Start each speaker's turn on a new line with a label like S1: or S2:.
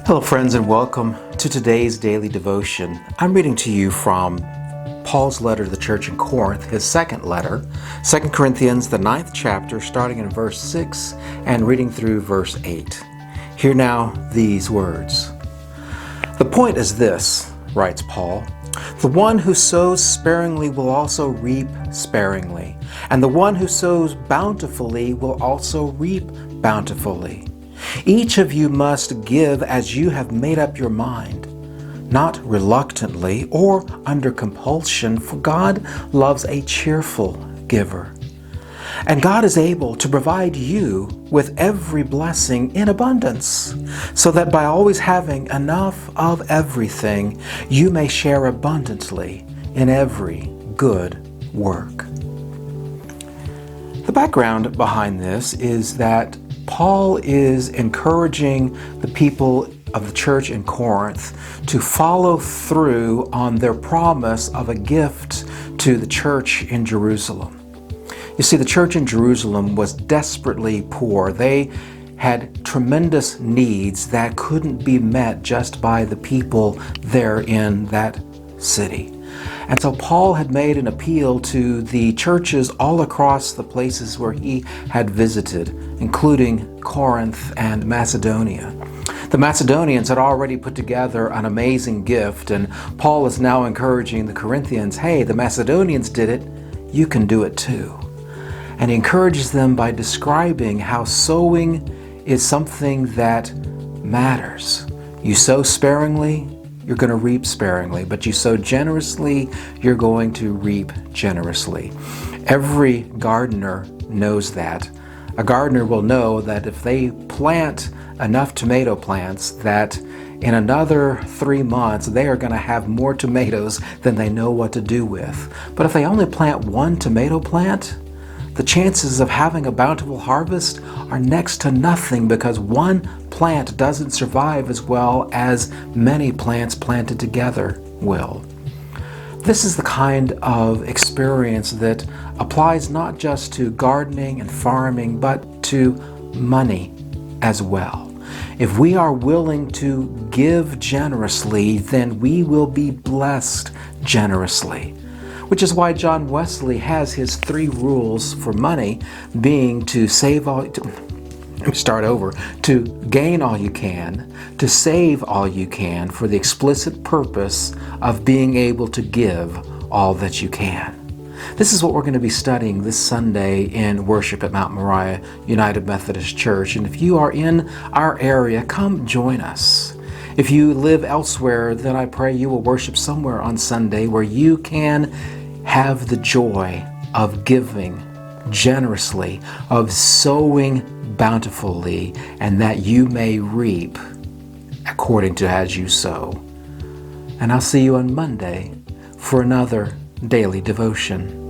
S1: Hello, friends, and welcome to today's daily devotion. I'm reading to you from Paul's letter to the church in Corinth, his second letter, 2 Corinthians, the 9th chapter, starting in verse 6 and reading through verse 8. Hear now these words. The point is this, writes Paul, the one who sows sparingly will also reap sparingly, and the one who sows bountifully will also reap bountifully. Each of you must give as you have made up your mind, not reluctantly or under compulsion, for God loves a cheerful giver. And God is able to provide you with every blessing in abundance, so that by always having enough of everything, you may share abundantly in every good work. The background behind this is that Paul is encouraging the people of the church in Corinth to follow through on their promise of a gift to the church in Jerusalem. You see, the church in Jerusalem was desperately poor. They had tremendous needs that couldn't be met just by the people there in that city. And so Paul had made an appeal to the churches all across the places where he had visited, including Corinth and Macedonia. The Macedonians had already put together an amazing gift, and Paul is now encouraging the Corinthians, hey, the Macedonians did it, you can do it too. And he encourages them by describing how sowing is something that matters. You sow sparingly, you're going to reap sparingly, but you sow generously, you're going to reap generously. Every gardener knows that. A gardener will know that if they plant enough tomato plants that in another 3 months they are going to have more tomatoes than they know what to do with. But if they only plant one tomato plant, the chances of having a bountiful harvest are next to nothing, because one plant doesn't survive as well as many plants planted together will. This is the kind of experience that applies not just to gardening and farming, but to money as well. If we are willing to give generously, then we will be blessed generously. Which is why John Wesley has his 3 rules for money, being to to gain all you can, to save all you can, for the explicit purpose of being able to give all that you can. This is what we're going to be studying this Sunday in worship at Mount Moriah United Methodist Church. And if you are in our area, come join us. If you live elsewhere, then I pray you will worship somewhere on Sunday where you can have the joy of giving generously, of sowing bountifully, and that you may reap according to as you sow. And I'll see you on Monday for another daily devotion.